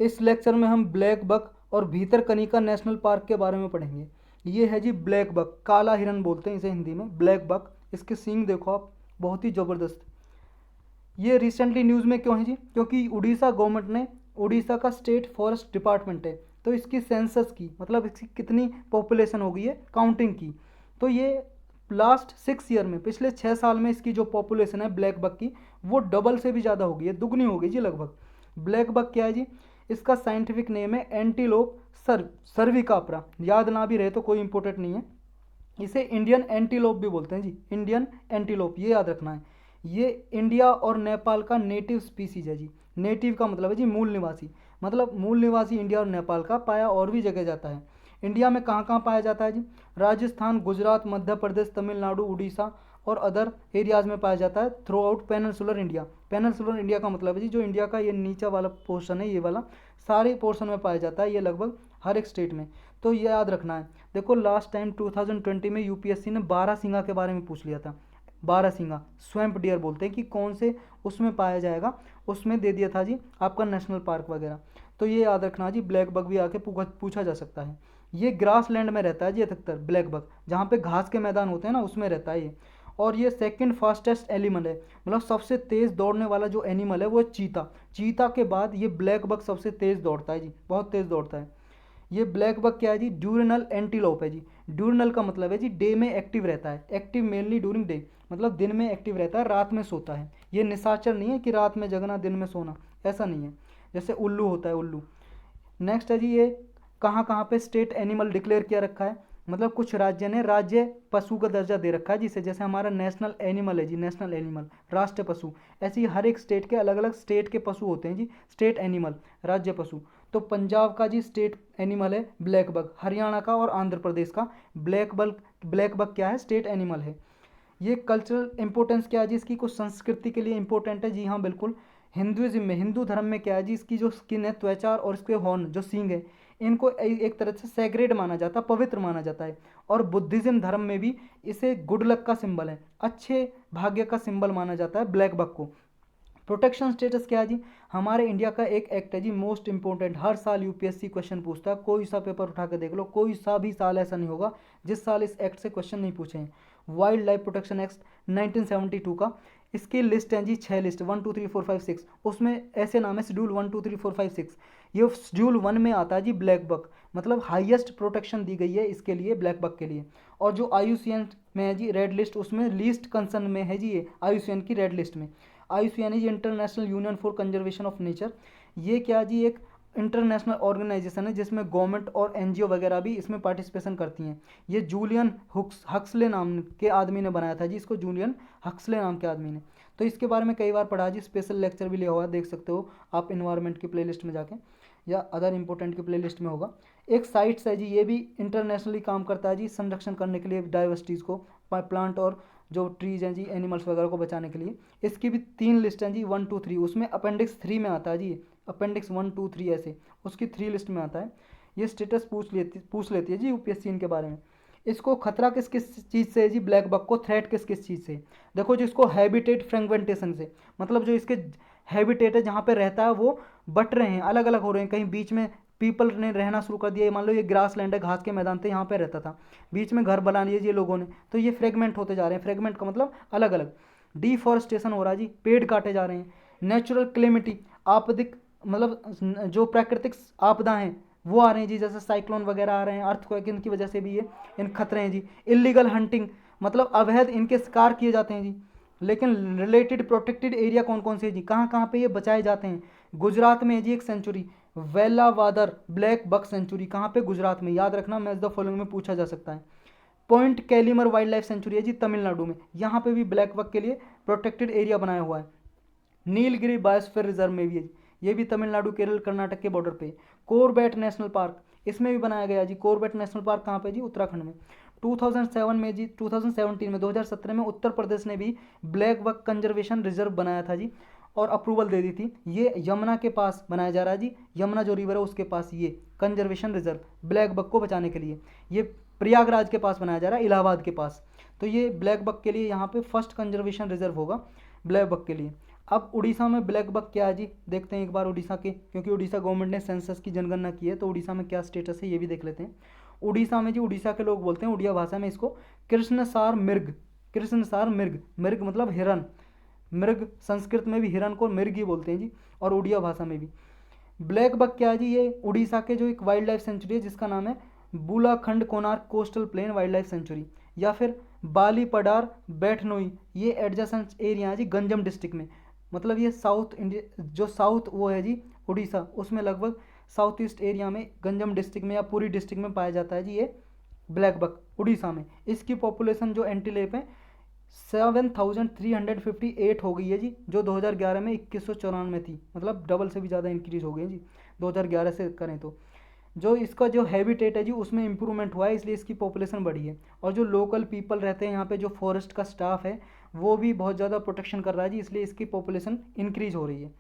इस लेक्चर में हम ब्लैक बक और भीतरकनिका नेशनल पार्क के बारे में पढ़ेंगे। ये है जी ब्लैक बक, काला हिरन बोलते हैं इसे हिंदी में, ब्लैक बक। इसके सींग देखो आप, बहुत ही ज़बरदस्त। ये रिसेंटली न्यूज़ में क्यों है जी? क्योंकि उड़ीसा गवर्नमेंट ने, उड़ीसा का स्टेट फॉरेस्ट डिपार्टमेंट है, तो इसकी सेंसस की, मतलब इसकी कितनी पॉपुलेशन हो गई है, काउंटिंग की। तो ये लास्ट 6 ईयर में, पिछले 6 साल में इसकी जो पॉपुलेशन है ब्लैक बक की, वो डबल से भी ज़्यादा हो गई है, दुगनी हो गई जी लगभग। ब्लैक बक क्या है जी? इसका साइंटिफिक नेम है एंटीलोप सर्विकाप्रा। याद ना भी रहे तो कोई इंपॉर्टेंट नहीं है। इसे इंडियन एंटीलोप भी बोलते हैं जी, इंडियन एंटीलोप, ये याद रखना है। ये इंडिया और नेपाल का नेटिव स्पीसीज है जी। नेटिव का मतलब है जी मूल निवासी, मतलब मूल निवासी इंडिया और नेपाल का, पाया और भी जगह जाता है। इंडिया में कहाँ कहाँ पाया जाता है जी? राजस्थान, गुजरात, मध्य प्रदेश, तमिलनाडु, उड़ीसा और अदर एरियाज में पाया जाता है through out peninsular India. Peninsular India का मतलब है जी जो इंडिया का ये नीचा वाला पोर्शन है, ये वाला सारे पोर्शन में पाया जाता है, ये लगभग हर एक स्टेट में। तो ये याद रखना है। देखो लास्ट टाइम 2020 में यूपीएससी ने बारहसिंगा के बारे में पूछ लिया था। बारहसिंगा स्वैम्प डियर बोलते हैं कि कौन से उसमें पाया जाएगा, उसमें दे दिया था जी आपका नेशनल पार्क वगैरह। तो ये याद रखना जी, ब्लैक बग भी आके पूछा जा सकता है। ये ग्रास लैंड में रहता है जी अधिकतर ब्लैक बग, जहाँ पे घास के मैदान होते हैं ना, उसमें रहता है ये। और ये सेकंड फास्टेस्ट एनिमल है, मतलब सबसे तेज़ दौड़ने वाला जो एनिमल है वो है चीता। चीता के बाद ये ब्लैक बग सबसे तेज़ दौड़ता है जी, बहुत तेज़ दौड़ता है। ये ब्लैक बक क्या है जी? ड्यूरनल एंटीलोप है जी। ड्यूरनल का मतलब है जी डे में एक्टिव रहता है, एक्टिव मेनली ड्यूरिंग डे, मतलब दिन में एक्टिव रहता है, रात में सोता है। ये निशाचर नहीं है कि रात में जगना दिन में सोना, ऐसा नहीं है, जैसे उल्लू होता है, उल्लू। नेक्स्ट है जी, ये कहाँ कहाँ पे स्टेट एनिमल डिक्लेयर किया रखा है, मतलब कुछ राज्य ने राज्य पशु का दर्जा दे रखा है जिसे, जैसे हमारा नेशनल एनिमल है जी, नेशनल एनिमल, राष्ट्र पशु। ऐसे ही हर एक स्टेट के अलग अलग स्टेट के पशु होते हैं जी, स्टेट एनिमल, राज्य पशु। तो पंजाब का जी स्टेट एनिमल है ब्लैक बग, हरियाणा का और आंध्र प्रदेश का ब्लैक बग क्या है? स्टेट एनिमल है। ये कल्चरल इंपॉर्टेंस क्या है जी इसकी? कुछ संस्कृति के लिए इंपॉर्टेंट है जी, हाँ बिल्कुल। हिंदुइज्म में, हिंदू धर्म में क्या है जी, इसकी जो स्किन है, त्वचा और इसके हॉर्न जो सींग है, इनको एक तरह से सैक्रेड माना जाता है, पवित्र माना जाता है। और बुद्धिज्म धर्म में भी इसे गुड लक का सिंबल है, अच्छे भाग्य का सिंबल माना जाता है ब्लैक बक को। प्रोटेक्शन स्टेटस क्या है जी? हमारे इंडिया का एक एक्ट है जी, मोस्ट इंपॉर्टेंट, हर साल यूपीएससी क्वेश्चन पूछता है, कोई सा पेपर उठा के देख लो, कोई सा भी साल ऐसा नहीं होगा जिस साल इस एक्ट से क्वेश्चन नहीं पूछे हैं। वाइल्ड लाइफ प्रोटेक्शन एक्ट 1972 का। इसकी लिस्ट है जी 6 लिस्ट, 1 2 3 4 5 6, उसमें ऐसे नाम है शेड्यूल 1 2 3 4 5 6। ये शेड्यूल 1 में आता है जी ब्लैक बक, मतलब हाईएस्ट प्रोटेक्शन दी गई है इसके लिए, ब्लैक बक के लिए। और जो आईयूसीएन में है जी रेड लिस्ट, उसमें लीस्ट कंसर्न में है जी ये, आईयूसीएन की रेड लिस्ट में। IUCN is international union for conservation of nature. ये क्या जी? एक इंटरनेशनल ऑर्गेनाइजेशन है जिसमें गवर्नमेंट और एनजीओ वगैरह भी इसमें पार्टिसिपेशन करती हैं। ये जूलियन हक्सले नाम के आदमी ने बनाया था जी इसको, जूलियन हक्सले नाम के आदमी ने। तो इसके बारे में कई बार पढ़ा जी, स्पेशल लेक्चर भी लिया हुआ है, देख सकते हो आप इन्वायरमेंट की प्लेलिस्ट में जाके, या अदर इंपॉर्टेंट की प्लेलिस्ट में होगा। एक साइट्स है जी, ये भी इंटरनेशनली काम करता है जी संरक्षण करने के लिए डाइवर्सिटीज़ को, प्लांट और जो ट्रीज हैं जी, एनिमल्स वगैरह को बचाने के लिए। इसकी भी 3 लिस्ट हैं जी, 1 2 3, उसमें अपेंडिक्स 3 में आता है जी, अपेंडिक्स 1 2 3 ऐसे, उसकी 3 लिस्ट में आता है। ये स्टेटस पूछ लेती है जी यूपीएससी इनके बारे में। इसको खतरा किस किस चीज़ से है जी? ब्लैक बक को थ्रेट किस किस चीज़ से? देखो जिसको हैबिटेट फ्रेगमेंटेशन से, मतलब जो इसके हैबिटेट है जहाँ पे रहता है वो बट रहे हैं, अलग अलग हो रहे हैं, कहीं बीच में पीपल ने रहना शुरू कर दिया, मान लो ये ग्रास लैंड है, घास के मैदान थे, यहाँ पे रहता था, बीच में घर बना लिए ये लोगों ने, तो ये फ्रेगमेंट होते जा रहे हैं। फ्रेगमेंट का मतलब अलग अलग। डिफॉरेस्टेशन हो रहा है जी, पेड़ काटे जा रहे हैं। नेचुरल क्लेमिटी, आपदिक, मतलब जो प्राकृतिक आपदा हैं वो आ रहे हैं जी, जैसे साइक्लोन वगैरह आ रहे हैं, अर्थक्वेक, इनकी वजह से भी ये इन खतरे हैं जी। इलीगल हंटिंग, मतलब अवैध इनके शिकार किए जाते हैं जी। लेकिन रिलेटेड प्रोटेक्टेड एरिया कौन कौन से हैं जी, कहाँ कहाँ पे ये बचाए जाते हैं? गुजरात में है जी एक सेंचुरी, वेलावादर ब्लैक बक सेंचुरी, कहाँ पे? गुजरात में। याद रखना, मैच द फॉलोइंग में पूछा जा सकता है। Point Calimere wild life sanctuary है जी तमिलनाडु में, यहाँ पे भी ब्लैक बक के लिए प्रोटेक्टेड एरिया बनाया हुआ है। नीलगिरी बायोस्फीयर रिजर्व में भी है, ये भी तमिलनाडु केरल कर्नाटक के बॉर्डर पे। कोरबेट नेशनल पार्क, इसमें भी बनाया गया जी। कोरबेट नेशनल पार्क कहाँ पे जी? उत्तराखंड में। 2007 में जी, 2017 में, 2017 में उत्तर प्रदेश ने भी ब्लैक बक कंजर्वेशन रिजर्व बनाया था जी, और अप्रूवल दे दी थी। ये यमुना के पास बनाया जा रहा है जी, यमुना जो रिवर है उसके पास ये कंजर्वेशन रिजर्व ब्लैक बक को बचाने के लिए। ये प्रयागराज के पास बनाया जा रहा है, इलाहाबाद के पास। तो ये ब्लैक बक के लिए यहाँ पे फर्स्ट कंजर्वेशन रिजर्व होगा ब्लैक बक के लिए। अब उड़ीसा में ब्लैक बक क्या है जी, देखते हैं एक बार उड़ीसा के, क्योंकि उड़ीसा गवर्नमेंट ने सेंसस की जनगणना की है, तो उड़ीसा में क्या स्टेटस है ये भी देख लेते हैं। उड़ीसा में जी, उड़ीसा के लोग बोलते हैं उड़िया भाषा में इसको कृष्णसार मृग, कृष्णसार मृग, मृग मतलब हिरन, मृग संस्कृत में भी हिरन को मृग ही बोलते हैं जी, और उड़िया भाषा में भी। ब्लैक बक क्या है जी, ये उड़ीसा के जो एक वाइल्ड लाइफ सेंचुरी है जिसका नाम है Balukhand Konark coastal plain wildlife sanctuary, या फिर बाली पडार बैठनोई, ये एडजेसेंट एरिया है जी गंजम डिस्ट्रिक्ट में। मतलब ये साउथ इंडिया, जो साउथ वो है जी उड़ीसा, उसमें लगभग साउथ ईस्ट एरिया में गंजम डिस्ट्रिक्ट में या पूरी डिस्ट्रिक्ट में पाया जाता है जी ये ब्लैक बक उड़ीसा में। इसकी पॉपुलेशन जो एंटीलेप है 7358 हो गई है जी, जो 2011 में 2194 में थी, मतलब डबल से भी ज़्यादा इंक्रीज हो गई है जी 2011 से करें तो। जो इसका जो हैबिटेट है जी उसमें इंप्रूवमेंट हुआ है, इसलिए इसकी पॉपुलेशन बढ़ी है। और जो लोकल पीपल रहते हैं यहाँ पे, जो फॉरेस्ट का स्टाफ है, वो भी बहुत ज़्यादा प्रोटेक्शन कर रहा है जी, इसलिए इसकी पॉपुलेशन इंक्रीज हो रही है।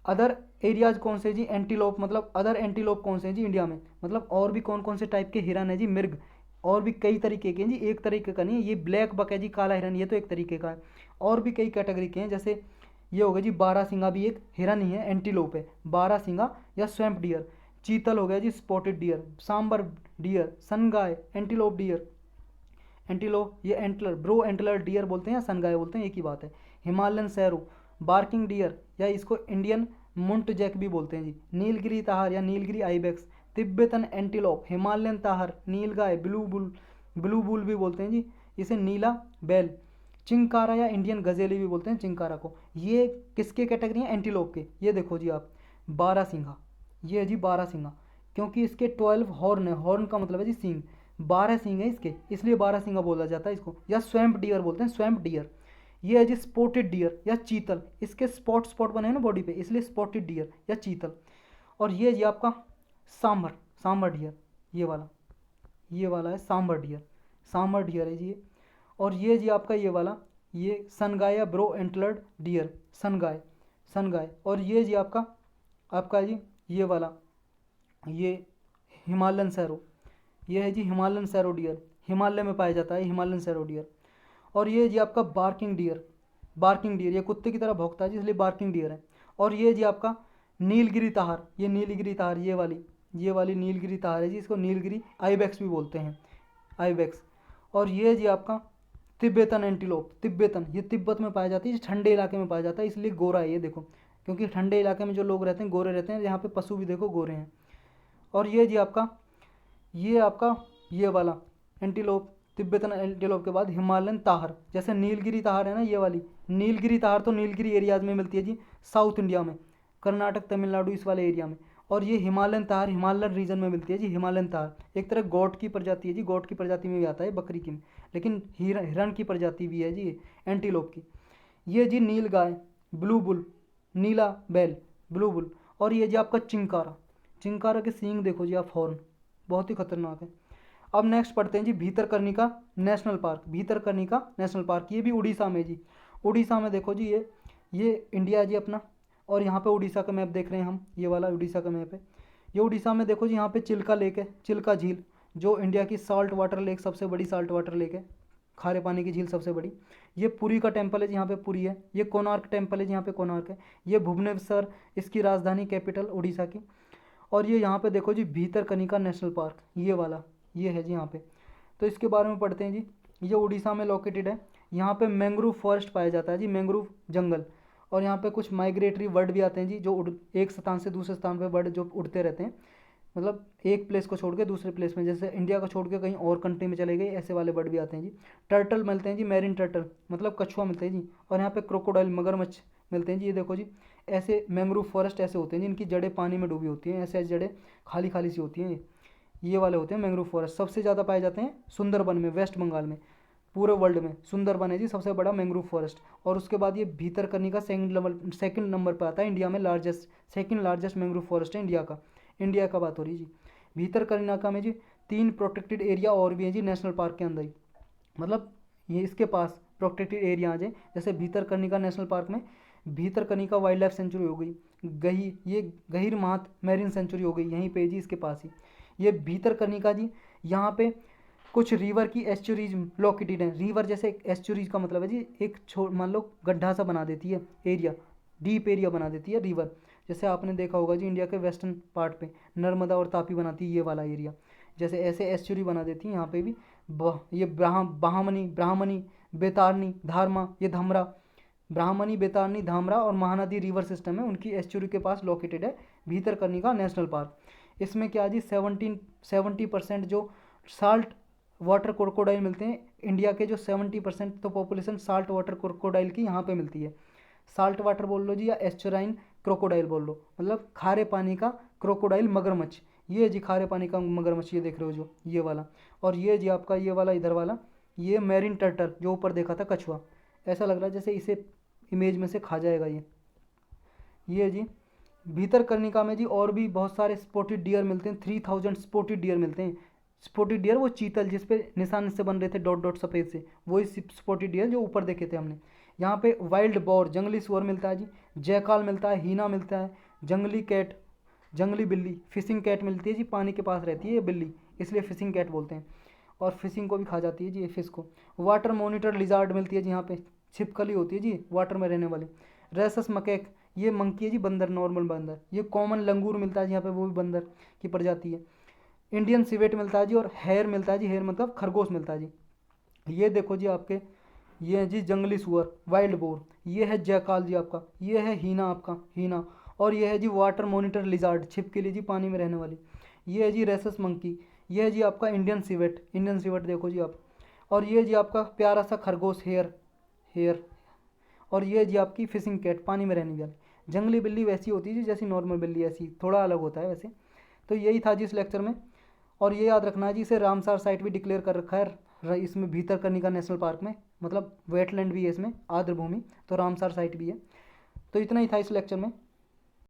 अदर एरियाज कौन से जी, एंटीलोप, मतलब अदर एंटीलोप कौन से हैं जी इंडिया में, मतलब और भी कौन कौन से टाइप के हिरन है जी, मृग, और भी कई तरीके के हैं जी, एक तरीके का नहीं है। ये ब्लैक बक है जी, काला हिरन, ये तो एक तरीके का है, और भी कई कैटेगरी के हैं। जैसे ये हो गया जी बारहसिंगा, भी एक हिरन ही है, एंटीलोप है, बारहसिंगा या स्वैम्प डियर। चीतल हो गया जी स्पॉटेड डियर, सांबर डियर, सनगाय, एंटीलोप डियर, एंटीलोप ये एंटलर, ब्रो एंटलर डियर बोलते हैं या सनगाय बोलते हैं, एक ही बात है। हिमालयन सैरो, बार्किंग डियर, या इसको इंडियन मुंट जैक भी बोलते हैं जी। नीलगिरी ताहर या Nilgiri ibex, Tibetan antelope, Himalayan tahr, nilgai, blue bull भी बोलते हैं जी, इसे नीला बैल, चिंकारा या इंडियन गजेली भी बोलते हैं चिंकारा को। ये किसके कैटेगरी हैं, एंटीलोप के। ये देखो जी आप, बारहसिंगा, ये है जी बारहसिंगा, क्योंकि इसके 12 हॉर्न है, हॉर्न का मतलब है जी सींग, 12 सींग है इसके, इसलिए बारहसिंगा बोला जाता है इसको, या स्वैम्प डियर बोलते हैं, स्वैम्प डियर। ये है जी स्पॉटेड डियर या चीतल, इसके स्पॉट स्पॉट बने हैं ना बॉडी पे, इसलिए स्पॉटेड डियर या चीतल। और ये जी आपका सांबर, सांबर डियर, ये वाला है सांबर डियर, सांबर डियर है जी ये। और ये जी आपका ये वाला, ये सनगाय या ब्रो एंटलर्ड डियर, सनगाय, सनगाय। और ये जी आपका आपका जी ये वाला, ये हिमालयन सैरो, ये है जी हिमालयन सैरो डियर, हिमालय में पाया जाता है हिमालयन सैरो डियर। और ये जी आपका बार्किंग डियर, बार्किंग डियर, ये कुत्ते की तरह भौंकता है जी, इसलिए बार्किंग डियर है। और ये जी आपका नीलगिरी ताहर, ये नीलगिरी ताहर, ये वाली नीलगिरी ताहर है जी, इसको नीलगिरी आइबेक्स भी बोलते हैं, आइबेक्स। और ये जी आपका तिब्बतन एंटीलोप, तिब्बतन, ये तिब्बत में पाया जाती है, ठंडे इलाके में पाया जाता है, इसलिए गोरा है ये देखो, क्योंकि ठंडे इलाके में जो लोग रहते हैं गोरे रहते हैं, यहाँ पे पशु भी देखो गोरे हैं। और ये जी आपका ये वाला एंटीलोप, तिब्बतन एंटीलोप के बाद हिमालयन ताहर, जैसे नीलगिरी ताहर है ना, ये वाली नीलगिरी ताहर तो नीलगिरी एरियाज में मिलती है जी, साउथ इंडिया में, कर्नाटक तमिलनाडु इस वाले एरिया में। और ये हिमालयन ताहर हिमालयन रीजन में मिलती है जी, हिमालयन ताहर एक तरह गोट की प्रजाति है जी, गोट की प्रजाति में भी आता है, बकरी की में, लेकिन हिरन की प्रजाति भी है जी एंटीलोप की। ये जी नील गाय, ब्लू बुल, नीला बैल, ब्लू बुल। और ये जी आपका चिंकारा, चिंकारा के सींग देखो जी आप, हॉर्न बहुत ही खतरनाक है। अब नेक्स्ट पढ़ते हैं जी Bhitarkanika national park, Bhitarkanika national park, ये भी उड़ीसा में जी। उड़ीसा में देखो जी, ये इंडिया है जी अपना, और यहाँ पे उड़ीसा का मैप देख रहे हैं हम, ये वाला उड़ीसा का मैप है। ये उड़ीसा में देखो जी, यहाँ पे चिल्का लेक है, चिल्का झील, जो इंडिया की साल्ट वाटर लेक, सबसे बड़ी साल्ट वाटर लेक है, खारे पानी की झील सबसे बड़ी। ये पुरी का टेम्पल है, यहाँ पे पुरी है। ये कोणार्क टेम्पल है, यहाँ पे कोणार्क है। ये भुवनेश्वर, इसकी राजधानी कैपिटल उड़ीसा की। और ये यहाँ पे देखो जी भीतरकनिका नेशनल पार्क, ये वाला, ये है जी यहाँ पे। तो इसके बारे में पढ़ते हैं जी। ये उड़ीसा में लोकेटेड है। यहाँ पे मैंग्रोव फॉरेस्ट पाया जाता है जी, मैंग्रोव जंगल। और यहाँ पे कुछ माइग्रेटरी बर्ड भी आते हैं जी, जो एक स्थान से दूसरे स्थान पे बर्ड जो उड़ते रहते हैं, मतलब एक प्लेस को छोड़ के दूसरे प्लेस में, जैसे इंडिया को छोड़ के कहीं और कंट्री में चले गए, ऐसे वाले बर्ड भी आते हैं जी। टर्टल मिलते हैं जी, मैरिन टर्टल मतलब कछुआ मिलते हैं जी। और यहाँ पे क्रोकोडाइल मगरमच्छ मिलते हैं जी। ये देखो जी, ऐसे मैंग्रोव फॉरेस्ट ऐसे होते हैं जिनकी जड़ें पानी में डूबी होती हैं, ऐसे ऐसे जड़ें खाली खाली सी होती हैं, ये वाले होते हैं मैंग्रोव फॉरेस्ट। सबसे ज़्यादा पाए जाते हैं सुंदरबन में, वेस्ट बंगाल में, पूरे वर्ल्ड में सुंदरबन है जी सबसे बड़ा मैंग्रोव फॉरेस्ट। और उसके बाद ये भीतरकनिका सेकंड नंबर पर आता है इंडिया में, सेकंड लार्जेस्ट मैंग्रोव फॉरेस्ट है इंडिया का बात हो रही है जी। भीतरकनिका में जी 3 प्रोटेक्टेड एरिया और भी हैं जी नेशनल पार्क के अंदर ही, मतलब ये इसके पास प्रोटेक्टेड एरिया आ जाए। जैसे भीतरकनिका नेशनल पार्क में भीतरकनिका वाइल्ड लाइफ सेंचुरी हो गई, ये गहीर मात मैरीन सेंचुरी हो गई, यहीं पे जी इसके पास ही। ये भीतरकनिका जी, यहाँ पे कुछ रिवर की एस्चुरीज लोकेटेड हैं। रिवर जैसे एस्चुरीज का मतलब है जी एक मान लो गड्ढा सा बना देती है एरिया, डीप एरिया बना देती है रिवर। जैसे आपने देखा होगा जी इंडिया के वेस्टर्न पार्ट पे नर्मदा और तापी बनाती है ये वाला एरिया, जैसे ऐसे एस्चुरी बना देती है यहाँ पे भी। ये ब्राह्मणी ब्राह्मणी बेतारनी धारमा, ये धमरा, ब्राह्मणी बेतारनी धामरा और महानदी रिवर सिस्टम है, उनकी एस्चुरी के पास लोकेटेड है भीतरकनिका नेशनल पार्क। इसमें क्या जी 70% जो साल्ट वाटर क्रोकोडाइल मिलते हैं, इंडिया के जो 70% तो पॉपुलेशन साल्ट वाटर क्रोकोडाइल की यहाँ पे मिलती है। साल्ट वाटर बोल लो जी या एस्चुराइन क्रोकोडाइल बोल लो, मतलब खारे पानी का क्रोकोडाइल मगरमच्छ। ये जी खारे पानी का मगरमच्छ, ये देख रहे हो जो ये वाला। और ये जी आपका ये वाला इधर वाला, ये मैरीन टर्टल जो ऊपर देखा था कछुआ, ऐसा लग रहा है जैसे इसे इमेज में से खा जाएगा ये जी भीतरकनिका में जी और भी बहुत सारे स्पॉटेड डियर मिलते हैं। 3000 स्पॉटेड डियर मिलते हैं। स्पॉटेड डियर वो चीतल जिस पे निशान से बन रहे थे डॉट डॉट सफ़ेद से, वही स्पॉटेड डियर जो ऊपर देखे थे हमने। यहाँ पे वाइल्ड बोर जंगली सुअर मिलता है जी, जयकाल मिलता है, हीना मिलता है, जंगली कैट जंगली बिल्ली, फिशिंग कैट मिलती है जी, पानी के पास रहती है ये बिल्ली, इसलिए फिशिंग कैट बोलते हैं, और फिशिंग को भी खा जाती है जी ये फिश को। वाटर मॉनिटर लिजार्ड मिलती है जी यहाँ पे, छिपकली होती है जी वाटर में रहने वाली। रेसस मकैक, ये मंकी है जी बंदर, नॉर्मल बंदर। ये कॉमन लंगूर मिलता है यहाँ पे, वो भी बंदर की प्रजाति है। इंडियन सिवेट मिलता है जी, और हेयर मिलता है जी, हेयर मतलब खरगोश मिलता है जी। ये देखो जी आपके, ये है जी जंगली सुअर वाइल्ड बोर, ये है जयकाल जी आपका, ये है हीना आपका हीना, और ये है जी वाटर मॉनिटर लिजार्ड छिपकली जी पानी में रहने वाली। ये है जी रेसस मंकी, ये है जी आपका इंडियन सिवेट देखो जी आप। और ये जी आपका प्यारा सा खरगोश हेयर हेयर। और ये जी आपकी फिशिंग कैट पानी में रहने वाली। जंगली बिल्ली वैसी होती है जी जैसी नॉर्मल बिल्ली, ऐसी थोड़ा अलग होता है वैसे। तो यही था जी इस लेक्चर में। और ये याद रखना है जी, इसे रामसार साइट भी डिक्लेयर कर रखा है इसमें भीतरकनिका नेशनल पार्क में, मतलब वेटलैंड भी है इसमें, आर्द्र भूमि, तो रामसार साइट भी है। तो इतना ही था इस लेक्चर में।